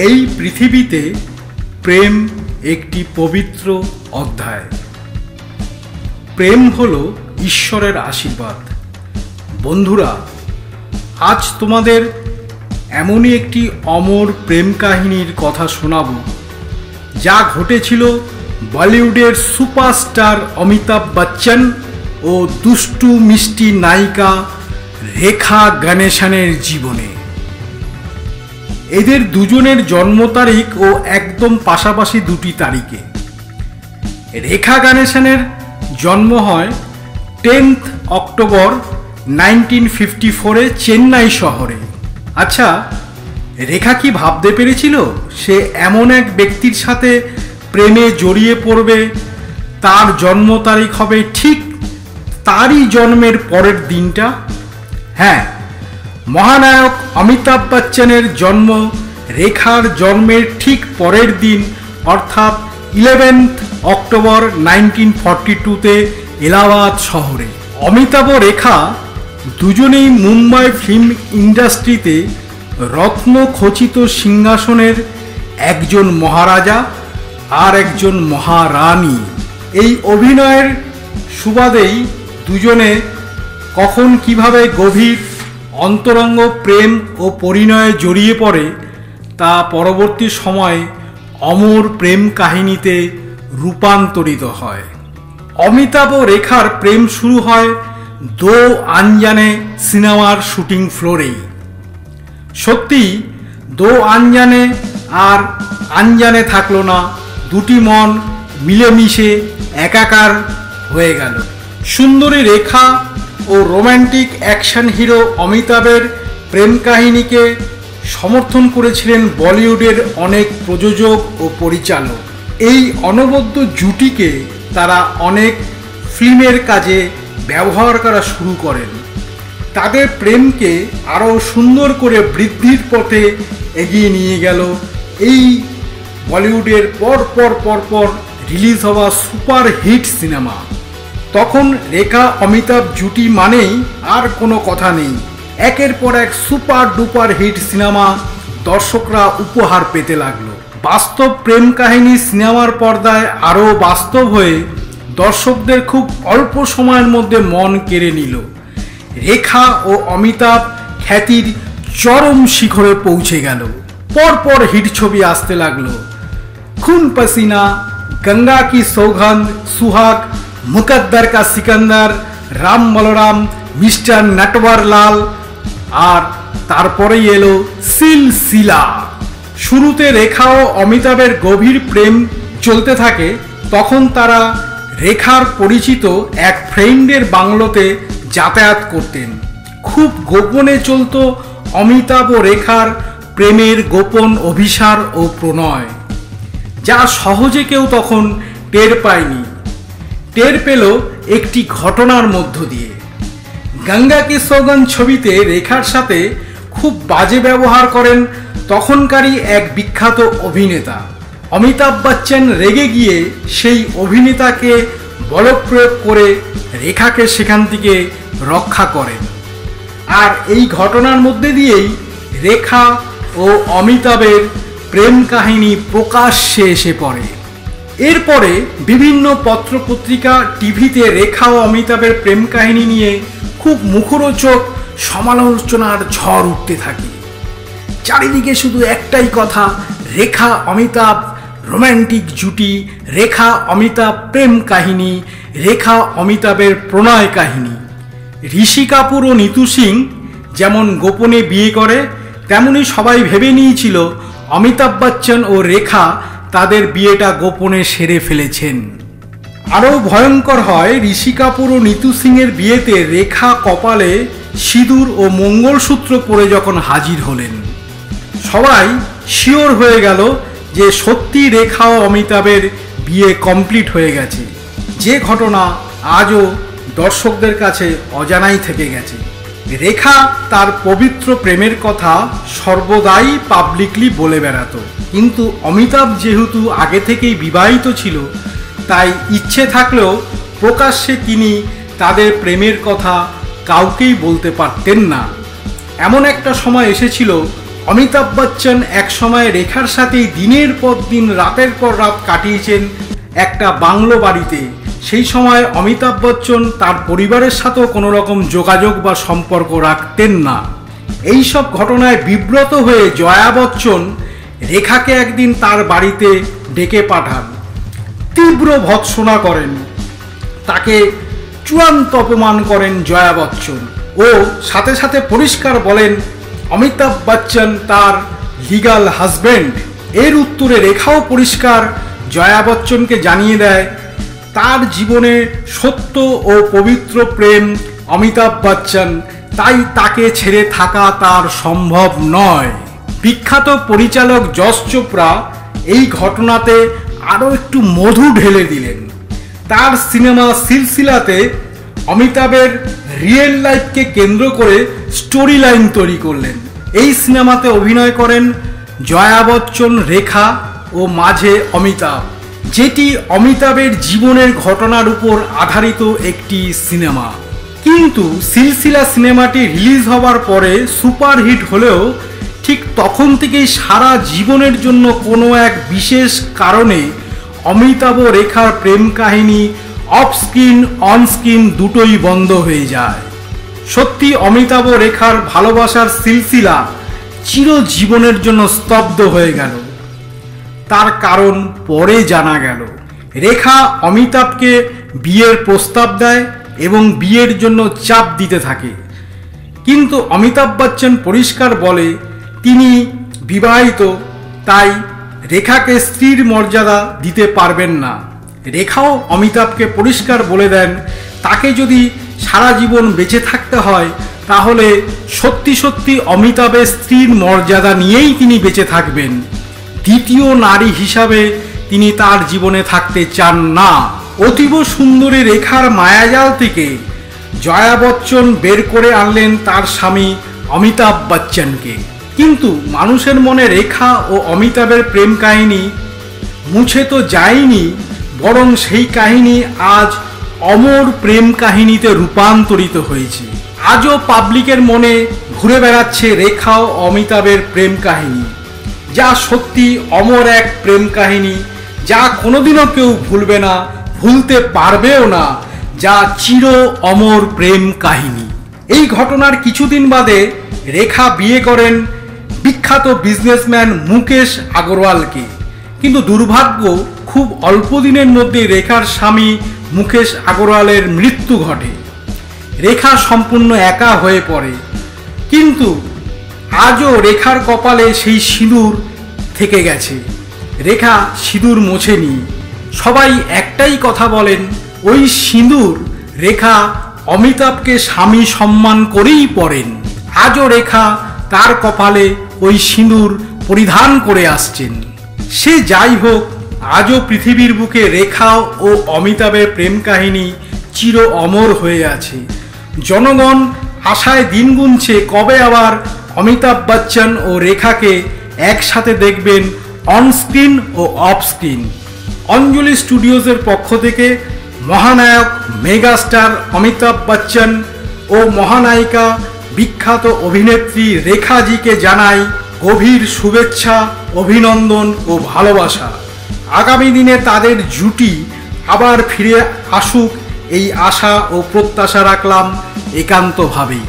এই পৃথিবীতে প্রেম একটি পবিত্র অধ্যায়। প্রেম হলো ঈশ্বরের আশীর্বাদ। বন্ধুরা, আজ তোমাদের এমনই একটি অমর প্রেম কাহিনীর কথা শোনাবো, যা ঘটেছিল বলিউডের সুপারস্টার অমিতাভ বচ্চন ও দুষ্টু মিষ্টি নায়িকা রেখা গণেশনের জীবনে। এদের দুজনের জন্ম তারিখ ও একদম পাশাপাশি দুটি তারিখে। রেখা গণেশনের জন্ম হয় 10 অক্টোবর 1954 চেন্নাই শহরে। আচ্ছা, রেখা কি ভাবতে পেরেছিল সে এমন এক ব্যক্তির সাথে প্রেমে জড়িয়ে পড়বে, তার জন্ম তারিখ হবে ঠিক তারই জন্মের পরের দিনটা? হ্যাঁ, মহানায়ক অমিতাভ বচ্চনের জন্ম রেখার জন্মের ঠিক পরের দিন, অর্থাৎ 11 অক্টোবর 1942-তে এলাহাবাদ শহরে। অমিতাভ ও রেখা দুজনেই মুম্বাই ফিল্ম ইন্ডাস্ট্রিতে রত্ন খচিত সিংহাসনের একজন মহারাজা আর একজন মহারানী। এই অভিনয়ের সুবাদেই দুজনে কখন কিভাবে গভীর অন্তরঙ্গ প্রেম ও পরিণয়ে জড়িয়ে পড়ে, তা পরবর্তী সময়ে অমর প্রেম কাহিনীতে রূপান্তরিত হয়। অমিতাভ ও রেখার প্রেম শুরু হয় দো আনজানে সিনেমার শুটিং ফ্লোরেই। সত্যি দো আনজানে আর আনজানে থাকলো না, দুটি মন মিলেমিশে একাকার হয়ে গেল। সুন্দরী রেখা ও রোম্যান্টিক অ্যাকশন হিরো অমিতাভের প্রেম কাহিনীকে সমর্থন করেছিলেন বলিউডের অনেক প্রযোজক ও পরিচালক। এই অনবদ্য জুটিকে তারা অনেক ফিল্মের কাজে ব্যবহার করা শুরু করেন। তাদের প্রেমকে আরও সুন্দর করে বৃদ্ধির পথে এগিয়ে নিয়ে গেল এই বলিউডের পরপর রিলিজ হওয়া সুপার হিট সিনেমা। তখন রেখা অমিতাভ জুটি মানেই আর কোনো কথা নেই, একের পর এক সুপার ডুপার হিট সিনেমা দর্শকরা উপহার পেতে লাগলো। বাস্তব প্রেম কাহিনী সিনেমার পর্দায় আরও বাস্তব হয়ে দর্শকদের খুব অল্প সময়ের মধ্যে মন কেড়ে নিল। রেখা ও অমিতাভ খ্যাতির চরম শিখরে পৌঁছে গেল। পরপর হিট ছবি আসতে লাগলো, খুন পসিনা, গঙ্গা কি সৌগন্ধ, সুহাগ, মুকদ্দর কা সিকন্দর, রাম বলরাম, মিস্টার নটওয়ারলাল, আর তারপরেই এলো সিলসিলা। শুরুতে রেখা ও অমিতাভের গভীর প্রেম চলতে থাকে। তখন তারা রেখার পরিচিত এক ফ্রেন্ডের বাংলোতে যাতায়াত করতেন। খুব গোপনে চলত অমিতাভ ও রেখার প্রেমের গোপন অভিসার ও প্রণয়, যা সহজে কেউ তখন টের পায়নি। টের পেল একটি ঘটনার মধ্য দিয়ে। গঙ্গা কি সৌগন্ধ ছবিতে রেখার সাথে খুব বাজে ব্যবহার করেন তখনকারই এক বিখ্যাত অভিনেতা। অমিতাভ বচ্চন রেগে গিয়ে সেই অভিনেতাকে বলপ্রয়োগ করে রেখাকে সেখান থেকে রক্ষা করেন। আর এই ঘটনার মধ্যে দিয়েই রেখা ও অমিতাভের প্রেম কাহিনী প্রকাশ্যে এসে পড়ে। এরপরে বিভিন্ন পত্রপত্রিকা, টিভিতে রেখা ও অমিতাভের প্রেম কাহিনী নিয়ে খুব মুখরোচক সমালোচনার ঝড় উঠতে থাকে। চারিদিকে শুধু একটাই কথা, রেখা অমিতাভ রোম্যান্টিক জুটি, রেখা অমিতাভ প্রেম কাহিনী, রেখা অমিতাভের প্রণয় কাহিনী। ঋষি কাপুর ও নিতু সিং যেমন গোপনে বিয়ে করে, তেমনি সবাই ভেবে নিয়েছিল অমিতাভ বচ্চন ও রেখা তাদের বিয়েটা গোপনে সেরে ফেলেছেন। আরও ভয়ঙ্কর হয়, ঋষি কাপুর ও নিতু সিংয়ের বিয়েতে রেখা কপালে সিঁদুর ও মঙ্গলসূত্র পরে যখন হাজির হলেন, সবাই শিওর হয়ে গেল যে সত্যি রেখা ও অমিতাভের বিয়ে কমপ্লিট হয়ে গেছে, যে ঘটনা আজও দর্শকদের কাছে অজানাই থেকে গেছে। রেখা তার পবিত্র প্রেমের কথা সর্বদাই পাবলিকলি বলে বেড়াতো, কিন্তু অমিতাভ যেহেতু আগে থেকেই বিবাহিত ছিল, তাই ইচ্ছে থাকলেও প্রকাশ্যে তিনি তাদের প্রেমের কথা কাউকেই বলতে পারতেন না। এমন একটা সময় এসেছিল অমিতাভ বচ্চন একসময় রেখার সাথেই দিনের পর দিন রাতের পর রাত কাটিয়েছেন একটা বাংলো বাড়িতে। সেই সময় অমিতাভ বচ্চন তার পরিবারের সাথেও কোনো রকম যোগাযোগ বা সম্পর্ক রাখতেন না। এই সব ঘটনায় বিব্রত হয়ে জয়া বচ্চন রেখাকে একদিন তার বাড়িতে ডেকে পাঠান, তীব্র ভৎসনা করেন, তাকে চূড়ান্ত অপমান করেন জয়া বচ্চন ও সাথে সাথে পরিষ্কার বলেন অমিতাভ বচ্চন তার লিগ্যাল হাজব্যান্ড। এর উত্তরে রেখাও পরিষ্কার জয়া বচ্চনকে জানিয়ে দেয় তার জীবনে সত্য ও পবিত্র প্রেম অমিতাভ বচ্চন, তাই তাকে ছেড়ে থাকা তার সম্ভব নয়। বিখ্যাত পরিচালক যশ চোপড়া এই ঘটনাতে আরও একটু মধু ঢেলে দিলেন। তার সিনেমা সিলসিলাতে অমিতাভের রিয়েল লাইফকে কেন্দ্র করে স্টোরি লাইন তৈরি করলেন। এই সিনেমাতে অভিনয় করেন জয়া বচ্চন, রেখা ও মাঝে অমিতাভ, যেটি অমিতাভের জীবনের ঘটনার উপর আধারিত একটি সিনেমা। কিন্তু সিলসিলা সিনেমাটি রিলিজ হওয়ার পরে সুপারহিট হলেও ঠিক তখন থেকেই সারা জীবনের জন্য কোনো এক বিশেষ কারণে অমিতাভ ও রেখার প্রেম কাহিনী অফ স্ক্রিন অন স্ক্রিন দুটোই বন্ধ হয়ে যায়। সত্যি অমিতাভ ও রেখার ভালোবাসার সিলসিলা চিরজীবনের জন্য স্তব্ধ হয়ে গেল। তার কারণ পরে জানা গেল। রেখা অমিতাভকে বিয়ের প্রস্তাব দেয় এবং বিয়ের জন্য চাপ দিতে থাকে, কিন্তু অমিতাভ বচ্চন পরিষ্কার বলে তিনি বিবাহিত, তাই রেখাকে স্ত্রীর মর্যাদা দিতে পারবেন না। রেখাও অমিতাভকে পরিষ্কার বলে দেন তাকে যদি সারা জীবন বেঁচে থাকতে হয় তাহলে সত্যি সত্যি অমিতাভের স্ত্রীর মর্যাদা নিয়েই তিনি বেঁচে থাকবেন, দ্বিতীয় নারী হিসাবে তিনি তার জীবনে থাকতে চান না। অতীব সুন্দরী রেখার মায়াজাল থেকে জয়া বচ্চন বের করে আনলেন তার স্বামী অমিতাভ বচ্চনকে। কিন্তু মানুষের মনে রেখা ও অমিতাভের প্রেম কাহিনী মুছে তো যায়নি, বরং সেই কাহিনী আজ অমর প্রেম কাহিনীতে রূপান্তরিত হয়েছে। আজও পাবলিকের মনে ঘুরে বেড়াচ্ছে রেখা ও অমিতাভের প্রেম কাহিনী, যা সত্যি অমর এক প্রেম কাহিনী, যা কোনোদিনও কেউ ভুলবে না, ভুলতে পারবেও না, যা চির অমর প্রেম কাহিনী। এই ঘটনার কিছুদিন বাদে রেখা বিয়ে করেন বিখ্যাত বিজনেসম্যান মুকেশ আগরওয়ালকে। কিন্তু দুর্ভাগ্য, খুব অল্প দিনের মধ্যে রেখার স্বামী মুকেশ আগরওয়ালের মৃত্যু ঘটে। রেখা সম্পূর্ণ একা হয়ে পড়ে, কিন্তু আজও রেখার কপালে সেই সিঁদুর থেকে গেছে। রেখা সিঁদুর মোছেনি। সবাই একটাই কথা বলেন, ওই সিঁদুর রেখা অমিতাভকে স্বামী সম্মান করেই পরেন। আজও রেখা তার কপালে ওই সিঁদুর পরিধান করে আসছেন। সে যাই হোক, আজও পৃথিবীর বুকে রেখা ও অমিতাভের প্রেম কাহিনী চির অমর হয়ে আছে। জনগণ আশায় দিন গুনছে কবে আবার অমিতাভ বচ্চন ও রেখাকে একসাথে দেখবেন অন স্ক্রিন ও অফ স্ক্রিন। অঞ্জলি স্টুডিওজের পক্ষ থেকে মহানায়ক মেগাস্টার অমিতাভ বচ্চন ও মহানায়িকা বিখ্যাত অভিনেত্রী রেখাজিকে জানাই গভীর শুভেচ্ছা, অভিনন্দন ও ভালোবাসা। আগামী দিনে তাদের জুটি আবার ফিরে আসুক এই আশা ও প্রত্যাশা রাখলাম একান্তভাবেই।